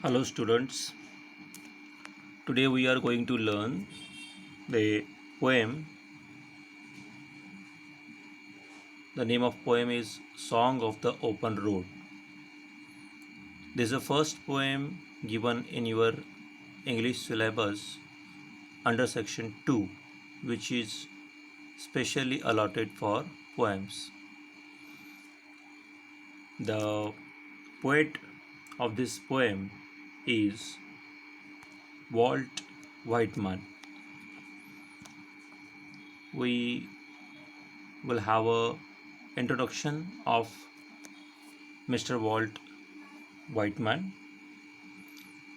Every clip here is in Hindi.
Hello students, today we are going to learn the poem. The name of poem is Song of the Open Road. This is the first poem given in your English syllabus under section 2, which is specially allotted for poems. The poet of this poem is Walt Whitman. We will have a introduction of Mr. Walt Whitman.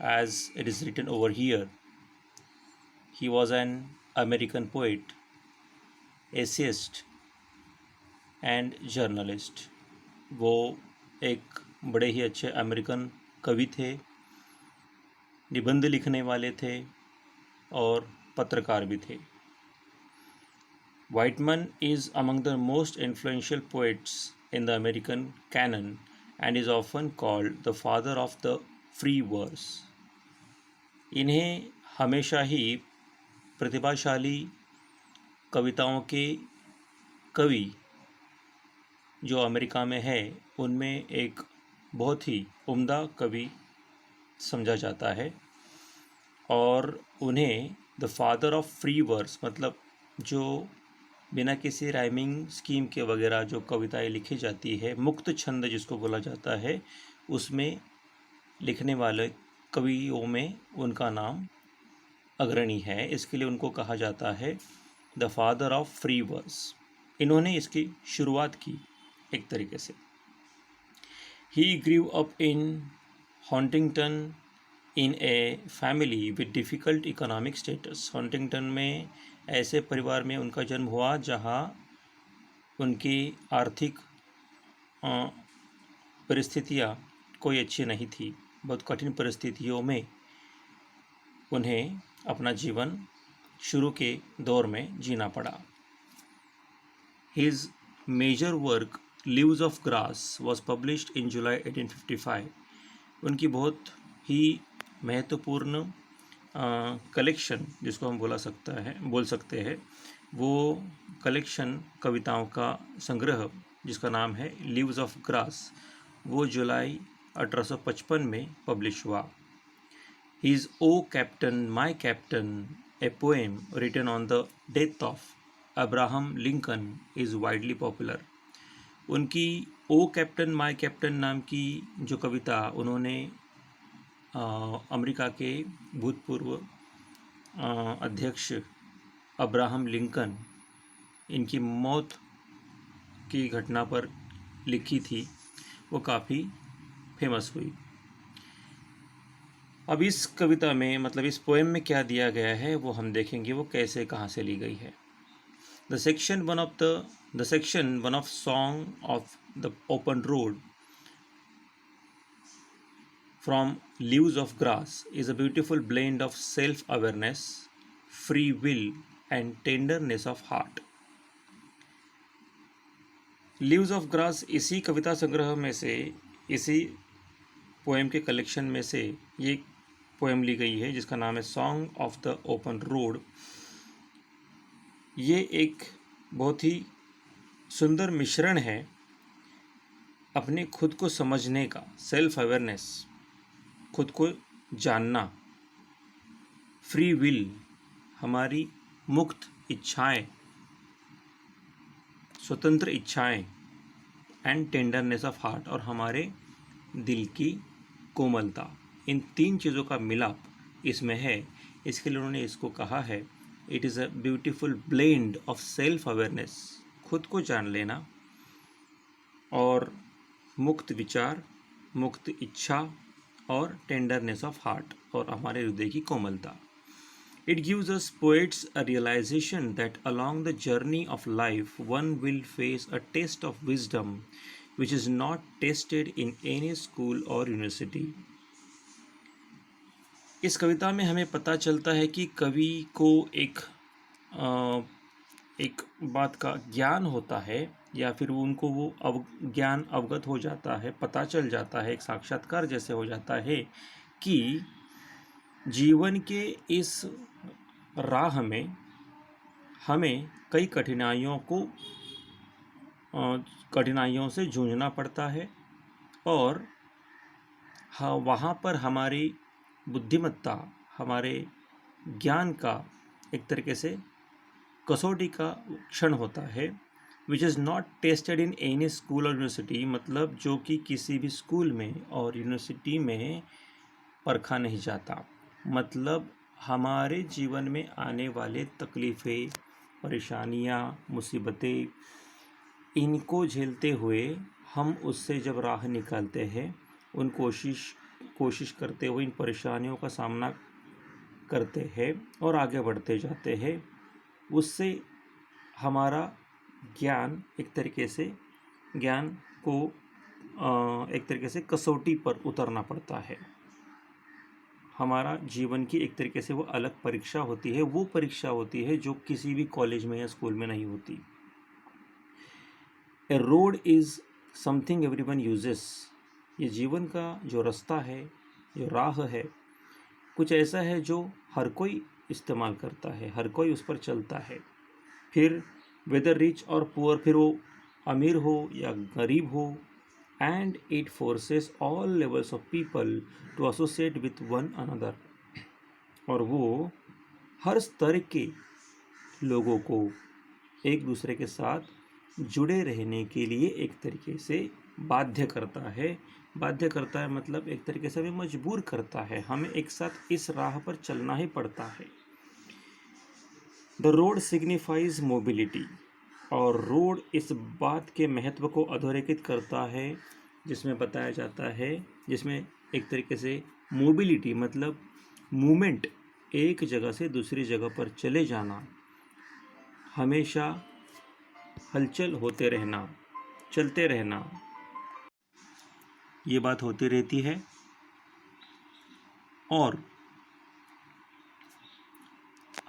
As it is written over here, he was an American poet, essayist and journalist. वो एक बड़े ही अच्छे अमेरिकन कवि थे, निबंध लिखने वाले थे और पत्रकार भी थे. Whitman is among the most influential poets in the American canon and is often called the father of the free verse. इन्हें हमेशा ही प्रतिभाशाली कविताओं के कवि जो अमेरिका में है उनमें एक बहुत ही उम्दा कवि समझा जाता है और उन्हें the father of free verse मतलब जो बिना किसी राइमिंग स्कीम के वगैरह जो कविताएं लिखी जाती है, मुक्त छंद जिसको बोला जाता है, उसमें लिखने वाले कवियों में उनका नाम अग्रणी है. इसके लिए उनको कहा जाता है the father of free verse. इन्होंने इसकी शुरुआत की एक तरीके से. He grew up in Huntington in a family with difficult economic status. Huntington में ऐसे परिवार में उनका जन्म हुआ जहां उनकी आर्थिक परिस्थितियां कोई अच्छी नहीं थी. बहुत कठिन परिस्थितियों में उन्हें अपना जीवन शुरू के दौर में जीना पड़ा. His major work Leaves of Grass was published in July 1855. उनकी बहुत ही महत्वपूर्ण कलेक्शन जिसको हम बोल सकते हैं वो कलेक्शन कविताओं का संग्रह जिसका नाम है लीव्स ऑफ ग्रास, वो जुलाई 1855 में पब्लिश हुआ. His O captain my captain, a poem written on the death of Abraham Lincoln is widely popular. उनकी ओ कैप्टन माई कैप्टन नाम की जो कविता उन्होंने अमेरिका के भूतपूर्व अध्यक्ष अब्राहम लिंकन इनकी मौत की घटना पर लिखी थी, वो काफ़ी फेमस हुई. अब इस कविता में मतलब इस पोएम में क्या दिया गया है वो हम देखेंगे, वो कैसे कहाँ से ली गई है. The section one of Song of the Open Road from Leaves of Grass is a beautiful blend of self-awareness, free will and tenderness of heart. Leaves of Grass इसी कविता संग्रह में से, इसी पोएम के कलेक्शन में से ये पोएम ली गई है जिसका नाम है song of the open road. ये एक बहुत ही सुंदर मिश्रण है अपने खुद को समझने का, सेल्फ अवेयरनेस, खुद को जानना, फ्री विल, हमारी मुक्त इच्छाएं, स्वतंत्र इच्छाएं, एंड टेंडरनेस ऑफ हार्ट, और हमारे दिल की कोमलता. इन तीन चीज़ों का मिलाप इसमें है. इसके लिए उन्होंने इसको कहा है it is a beautiful blend of self awareness, खुद को जान लेना, और मुक्त विचार, मुक्त इच्छा, और टेंडरनेस ऑफ हार्ट, और हमारे हृदय की कोमलता. It gives us poets a realization that along the journey of life one will face a test of wisdom which is not tested in any school और यूनिवर्सिटी. इस कविता में हमें पता चलता है कि कवि को एक बात का ज्ञान होता है, या फिर उनको वो ज्ञान अवगत हो जाता है, पता चल जाता है, एक साक्षात्कार जैसे हो जाता है कि जीवन के इस राह में हमें कई कठिनाइयों से जूझना पड़ता है और हाँ, वहाँ पर हमारी बुद्धिमत्ता, हमारे ज्ञान का एक तरीके से कसौटी का क्षण होता है, विच is not tested in any school और यूनिवर्सिटी, मतलब जो कि किसी भी स्कूल में और यूनिवर्सिटी में परखा नहीं जाता। मतलब हमारे जीवन में आने वाले तकलीफ़ें, परेशानियाँ, मुसीबतें, इनको झेलते हुए हम उससे जब राह निकालते हैं, उन कोशिश करते हुए इन परेशानियों का सामना करते हैं और आगे बढ़ते जाते हैं, उससे हमारा ज्ञान एक तरीके से ज्ञान को एक तरीके से कसौटी पर उतरना पड़ता है। हमारा जीवन की एक तरीके से वो अलग परीक्षा होती है, वो परीक्षा होती है जो किसी भी कॉलेज में या स्कूल में नहीं होती। A road is something everyone uses. ये जीवन का जो रास्ता है, जो राह है, कुछ ऐसा है जो हर कोई इस्तेमाल करता है, हर कोई उस पर चलता है। फिर वेदर रिच और पुअर, फिर वो अमीर हो या गरीब हो, and it forces all levels of people to associate with one another. और वो हर स्तर के लोगों को एक दूसरे के साथ जुड़े रहने के लिए एक तरीके से बाध्य करता है। बाध्य करता है मतलब एक तरीके से हमें मजबूर करता है, हमें एक साथ इस राह पर चलना ही पड़ता है। द रोड सिग्निफाइज मोबिलिटी, और रोड इस बात के महत्व को अधोरेखित करता है जिसमें बताया जाता है, जिसमें एक तरीके से मोबिलिटी मतलब मूवमेंट, एक जगह से दूसरी जगह पर चले जाना, हमेशा हलचल होते रहना, चलते रहना, ये बात होती रहती है। और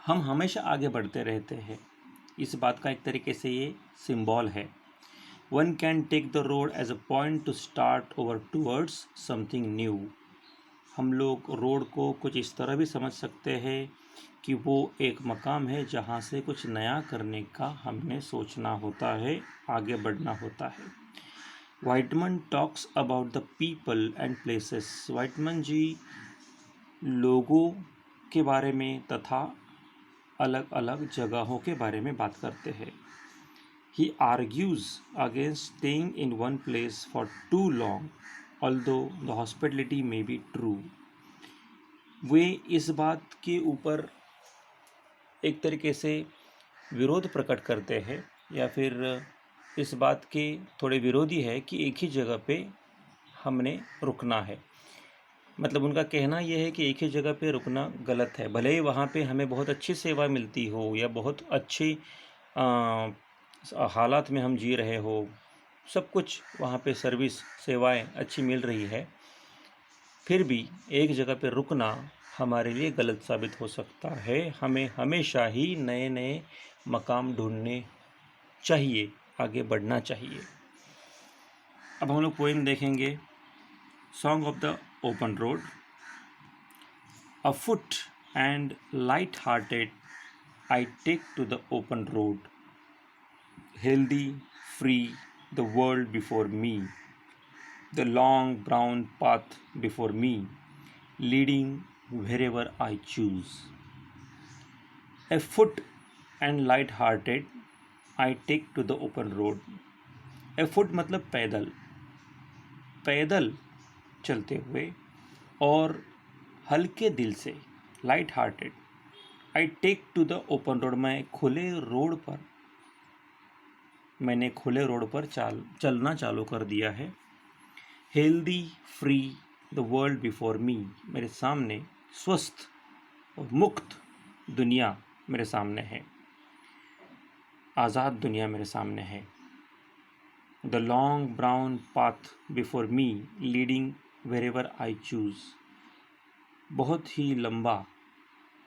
हम हमेशा आगे बढ़ते रहते हैं, इस बात का एक तरीके से ये सिंबल है। One can take the road as a point to start over towards something new. हम लोग रोड को कुछ इस तरह भी समझ सकते हैं कि वो एक मकाम है जहाँ से कुछ नया करने का हमने सोचना होता है, आगे बढ़ना होता है। Whitman talks about the people and places. Whitman ji लोगों के बारे में तथा अलग अलग जगहों के बारे में बात करते हैं। He argues against staying in one place for too long, although the hospitality may be true. वे इस बात के ऊपर एक तरीके से विरोध प्रकट करते हैं, या फिर इस बात के थोड़े विरोधी है कि एक ही जगह पे हमने रुकना है। मतलब उनका कहना यह है कि एक ही जगह पे रुकना गलत है, भले ही वहाँ पे हमें बहुत अच्छी सेवा मिलती हो या बहुत अच्छी हालात में हम जी रहे हो, सब कुछ वहाँ पे सर्विस सेवाएं अच्छी मिल रही है, फिर भी एक जगह पे रुकना हमारे लिए गलत साबित हो सकता है। हमें हमेशा ही नए नए मकाम ढूंढने चाहिए, आगे बढ़ना चाहिए। अब हम लोग पोएम देखेंगे, song of the open road. Afoot and light-hearted, I take to the open road. Healthy, free, the world before me, the long brown path before me, leading wherever I choose. Afoot and light-hearted, I take to the open road. Afoot मतलब पैदल, पैदल चलते हुए और हल्के दिल से, light hearted, I take to the open road, मैंने खुले रोड पर चलना चालू कर दिया है। Healthy free the world before me, मेरे सामने स्वस्थ और मुक्त दुनिया मेरे सामने है, आज़ाद दुनिया मेरे सामने है। The long brown path before me, leading wherever I choose, बहुत ही लंबा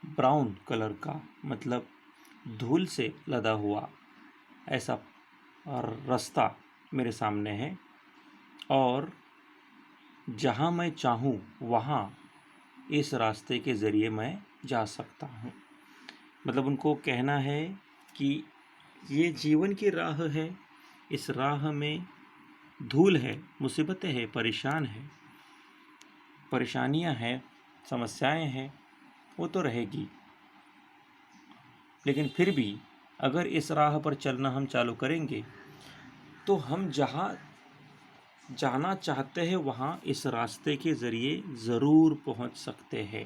ब्राउन कलर का मतलब धूल से लदा हुआ ऐसा रास्ता मेरे सामने है, और जहाँ मैं चाहूँ वहाँ इस रास्ते के ज़रिए मैं जा सकता हूँ। मतलब उनको कहना है कि ये जीवन की राह है, इस राह में धूल है, मुसीबतें हैं, परेशानियाँ हैं, समस्याएं हैं, वो तो रहेगी, लेकिन फिर भी अगर इस राह पर चलना हम चालू करेंगे तो हम जहाँ जाना चाहते हैं वहाँ इस रास्ते के ज़रिए ज़रूर पहुँच सकते हैं।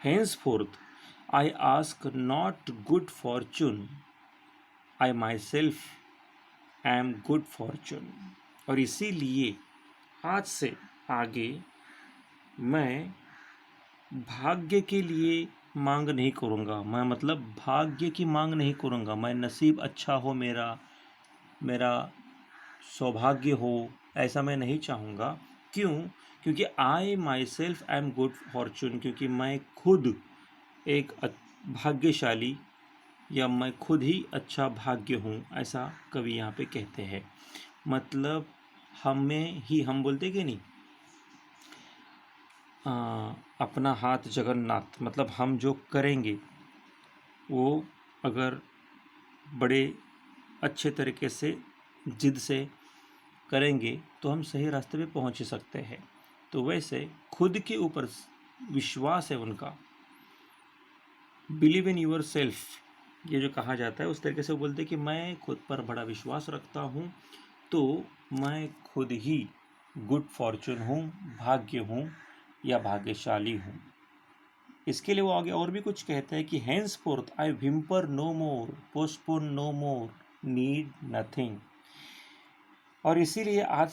Henceforth, I ask not good fortune, I myself am good fortune। और इसीलिए आज से आगे मैं भाग्य के लिए मांग नहीं करूँगा। मैं मतलब भाग्य की मांग नहीं करूँगा। मैं नसीब अच्छा हो, मेरा सौभाग्य हो, ऐसा मैं नहीं चाहूँगा। क्यों? क्योंकि I myself I am good fortune, क्योंकि मैं खुद एक भाग्यशाली या मैं खुद ही अच्छा भाग्य हूँ, ऐसा कवि यहाँ पे कहते हैं। मतलब हमें ही, हम बोलते कि नहीं, अपना हाथ जगन्नाथ, मतलब हम जो करेंगे वो अगर बड़े अच्छे तरीके से जिद से करेंगे तो हम सही रास्ते पे पहुंच ही सकते हैं। तो वैसे खुद के ऊपर विश्वास है उनका, बिलीव इन यूर सेल्फ, ये जो कहा जाता है उस तरीके से वो बोलते हैं कि मैं खुद पर बड़ा विश्वास रखता हूँ, तो मैं खुद ही गुड फॉर्चून हूँ, भाग्य हूँ या भाग्यशाली हूँ। इसके लिए वो आगे और भी कुछ कहते हैं कि हैंस फोर्थ आई विम्पर नो मोर, पोस्टपोन नो मोर, नीड नथिंग। और इसीलिए आज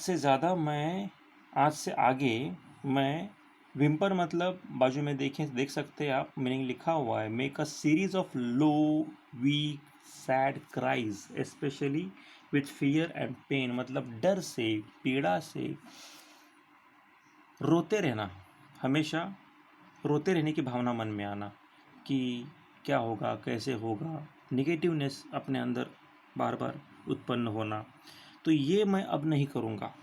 से आगे मैं विम्पर, मतलब बाजू में देख सकते हैं आप, मीनिंग लिखा हुआ है, make a series of low weak sad cries specially with fear and pain. मतलब डर से, पीड़ा से रोते रहना, हमेशा रोते रहने की भावना मन में आना कि क्या होगा, कैसे होगा, निगेटिवनेस अपने अंदर बार बार उत्पन्न होना। तो ये मैं अब नहीं करूँगा।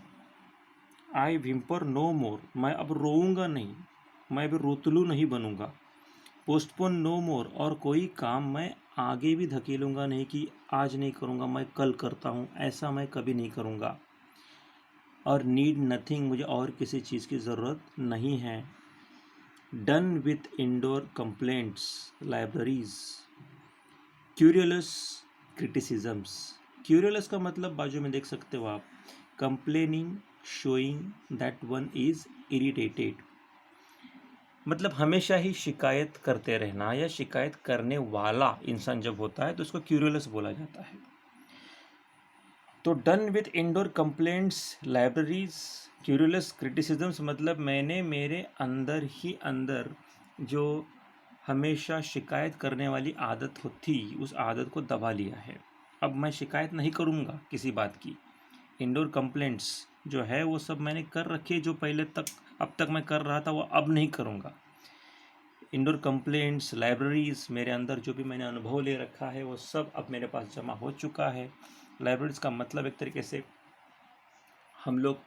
आई विम्पर नो मोर, मैं अब रोऊंगा नहीं, मैं अब रोतलू नहीं बनूंगा। पोस्टपोन नो मोर, और कोई काम मैं आगे भी धकेलूंगा नहीं कि आज नहीं करूँगा, मैं कल करता हूँ, ऐसा मैं कभी नहीं करूँगा। और नीड नथिंग, मुझे और किसी चीज़ की ज़रूरत नहीं है। Done with indoor complaints, libraries, curious criticisms. Curious का मतलब बाजू में देख सकते हो आप, complaining, showing that one is irritated. मतलब हमेशा ही शिकायत करते रहना, या शिकायत करने वाला इंसान जब होता है तो उसको क्यूरियस बोला जाता है। तो done with indoor complaints, libraries, curious criticisms, मतलब मैंने मेरे अंदर ही अंदर जो हमेशा शिकायत करने वाली आदत थी, उस आदत को दबा लिया है। अब मैं शिकायत नहीं करूँगा किसी बात की। इंडोर कंप्लेंट्स जो है वो सब मैंने कर रखी है, जो पहले तक अब तक मैं कर रहा था वो अब नहीं करूँगा। इंडोर कंप्लेंट्स, लाइब्रेरीज, मेरे अंदर जो भी मैंने अनुभव ले रखा है वो सब अब मेरे पास जमा हो चुका है। लाइब्रेरीज का मतलब एक तरीके से हम लोग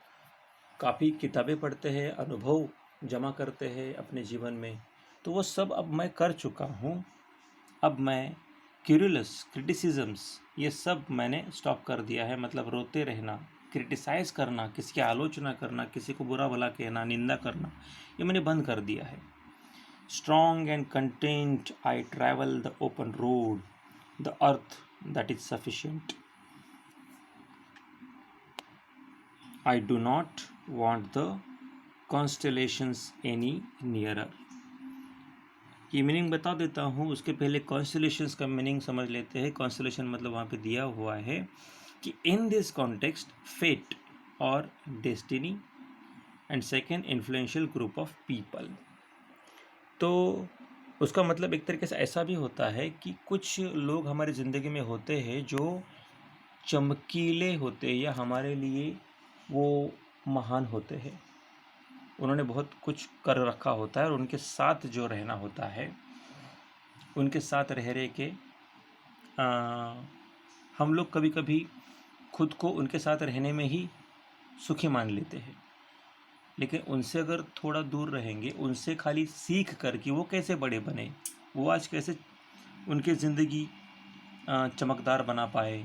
काफ़ी किताबें पढ़ते हैं, अनुभव जमा करते हैं अपने जीवन में, तो वो सब अब मैं कर चुका हूँ। अब मैं क्यूरियस क्रिटिसिजम्स, ये सब मैंने स्टॉप कर दिया है। मतलब रोते रहना, क्रिटिसाइज़ करना, किसी की आलोचना करना, किसी को बुरा भला कहना, निंदा करना, ये मैंने बंद कर दिया है। Strong and content I travel the open road, the earth that is sufficient, I do not want the constellations any nearer। ये मीनिंग बता देता हूँ, उसके पहले कॉन्स्टलेशंस का मीनिंग समझ लेते हैं। कॉन्स्टलेशन मतलब वहाँ पे दिया हुआ है कि इन दिस कॉन्टेक्स्ट फेट और destiny, and second influential group of people. तो उसका मतलब एक तरीके से ऐसा भी होता है कि कुछ लोग हमारी ज़िंदगी में होते हैं जो चमकीले होते हैं, या हमारे लिए वो महान होते हैं, उन्होंने बहुत कुछ कर रखा होता है, और उनके साथ जो रहना होता है, उनके साथ रह के हम लोग कभी कभी खुद को उनके साथ रहने में ही सुखी मान लेते हैं। लेकिन उनसे अगर थोड़ा दूर रहेंगे, उनसे खाली सीख कर कि वो कैसे बड़े बने, वो आज कैसे उनकी ज़िंदगी चमकदार बना पाए,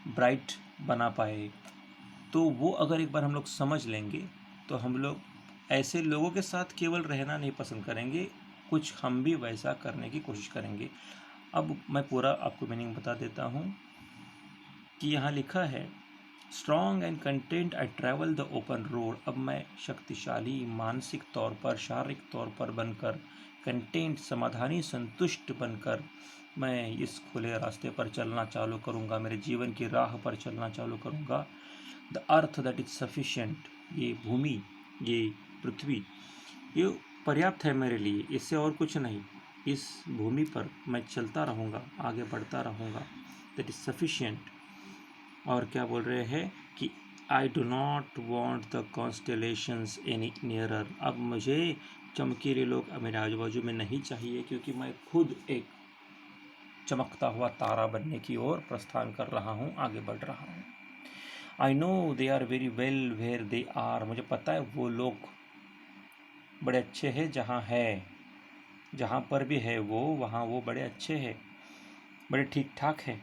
ब्राइट बना पाए, तो वो अगर एक बार हम लोग समझ लेंगे तो हम लोग ऐसे लोगों के साथ केवल रहना नहीं पसंद करेंगे, कुछ हम भी वैसा करने की कोशिश करेंगे। अब मैं पूरा आपको मीनिंग बता देता हूँ कि यहाँ लिखा है strong and content I travel the open road. अब मैं शक्तिशाली मानसिक तौर पर, शारीरिक तौर पर बनकर, कंटेंट समाधानी, संतुष्ट बनकर मैं इस खुले रास्ते पर चलना चालू करूँगा, मेरे जीवन की राह पर चलना चालू करूँगा। The earth that is sufficient, ये भूमि, ये पृथ्वी, ये पर्याप्त है मेरे लिए, इससे और कुछ नहीं। इस भूमि पर मैं चलता रहूँगा, आगे बढ़ता रहूँगा। That is sufficient. और क्या बोल रहे हैं कि I do not want the constellations any nearer. अब मुझे चमकीले लोग मेरे आजू बाजू में नहीं चाहिए, क्योंकि मैं खुद एक चमकता हुआ तारा बनने की ओर प्रस्थान कर रहा हूँ, आगे बढ़ रहा हूँ। I know they are very well where they are. मुझे पता है वो लोग बड़े अच्छे हैं जहाँ है, जहाँ पर भी है वो, वहाँ वो बड़े अच्छे हैं, बड़े ठीक ठाक है।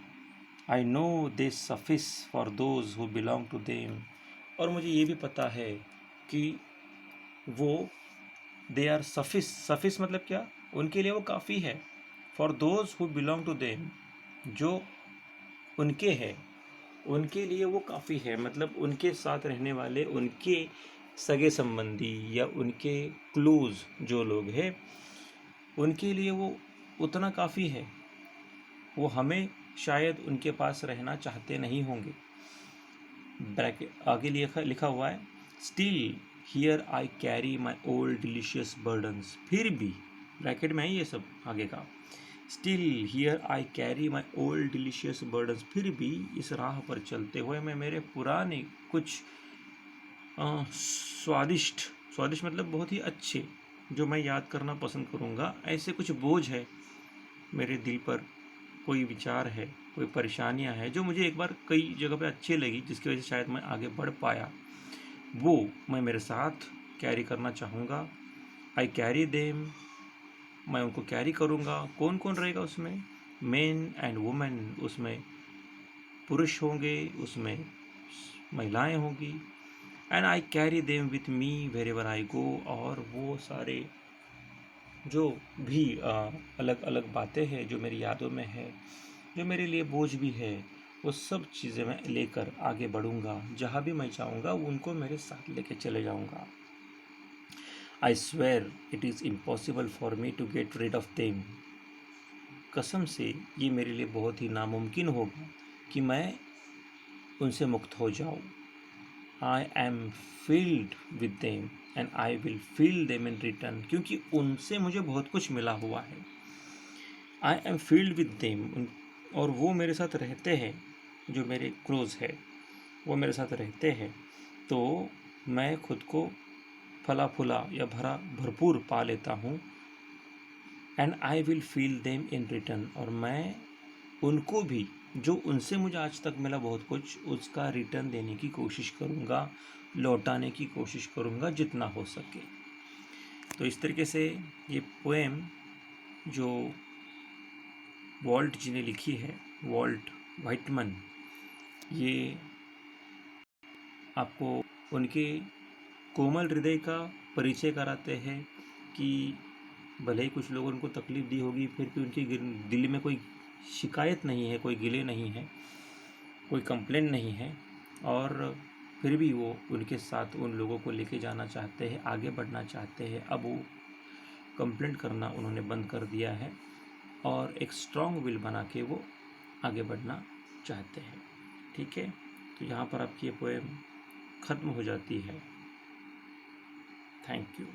I know they suffice for those who belong to them. और मुझे ये भी पता है कि वो दे आर सफिस, सफिस मतलब क्या, उनके लिए वो काफ़ी है। For those who belong to them, जो उनके है, उनके लिए वो काफ़ी है, मतलब उनके साथ रहने वाले, उनके सगे संबंधी या उनके क्लोज जो लोग हैं, उनके लिए वो उतना काफ़ी है। वो हमें शायद उनके पास रहना चाहते नहीं होंगे। ब्रैकेट आगे लिखा हुआ है still here I carry my old delicious burdens. फिर भी, ब्रैकेट में है ये सब आगे का, still here I carry my old delicious burdens. फिर भी इस राह पर चलते हुए मैं मेरे पुराने कुछ स्वादिष्ट, स्वादिष्ट मतलब बहुत ही अच्छे, जो मैं याद करना पसंद करूँगा, ऐसे कुछ बोझ है मेरे दिल पर, कोई विचार है, कोई परेशानियाँ हैं जो मुझे एक बार कई जगह पे अच्छी लगी, जिसकी वजह से शायद मैं आगे बढ़ पाया, वो मैं मेरे साथ कैरी करना चाहूँगा। आई कैरी देम, मैं उनको कैरी करूँगा। कौन कौन रहेगा उसमें, मेन एंड वुमेन, उसमें पुरुष होंगे, उसमें महिलाएं होंगी। And I carry them with me wherever I go. और वो सारे जो भी अलग अलग बातें हैं जो मेरी यादों में है, जो मेरे लिए बोझ भी है, वो सब चीज़ें मैं लेकर आगे बढ़ूँगा। जहाँ भी मैं चाहूँगा उनको मेरे साथ लेके चले जाऊँगा। I swear it is impossible for me to get rid of them. कसम से ये मेरे लिए बहुत ही नामुमकिन होगा कि मैं उनसे मुक्त हो जाऊँ। I am field with them and I will feel them in return, क्योंकि उनसे मुझे बहुत कुछ मिला हुआ है। I am field with them, और वो मेरे साथ रहते हैं, जो मेरे क्लोज है वो मेरे साथ रहते हैं, तो मैं खुद को फला फूला या भरपूर पा लेता हूँ। And I will feel them in return, और मैं उनको भी, जो उनसे मुझे आज तक मिला बहुत कुछ, उसका रिटर्न देने की कोशिश करूँगा, लौटाने की कोशिश करूँगा जितना हो सके। तो इस तरीके से ये पोएम जो वॉल्ट जी ने लिखी है, वॉल्ट व्हाइटमन, ये आपको उनके कोमल हृदय का परिचय कराते हैं कि भले ही कुछ लोगों उनको तकलीफ़ दी होगी, फिर भी उनके दिल में कोई शिकायत नहीं है, कोई गिले नहीं है, कोई कंप्लेंट नहीं है, और फिर भी वो उनके साथ उन लोगों को लेके जाना चाहते हैं, आगे बढ़ना चाहते हैं। अब वो कंप्लेंट करना उन्होंने बंद कर दिया है और एक स्ट्रॉन्ग विल बना के वो आगे बढ़ना चाहते हैं। ठीक है, तो यहाँ पर आपकी ये पोएम ख़त्म हो जाती है। Thank you.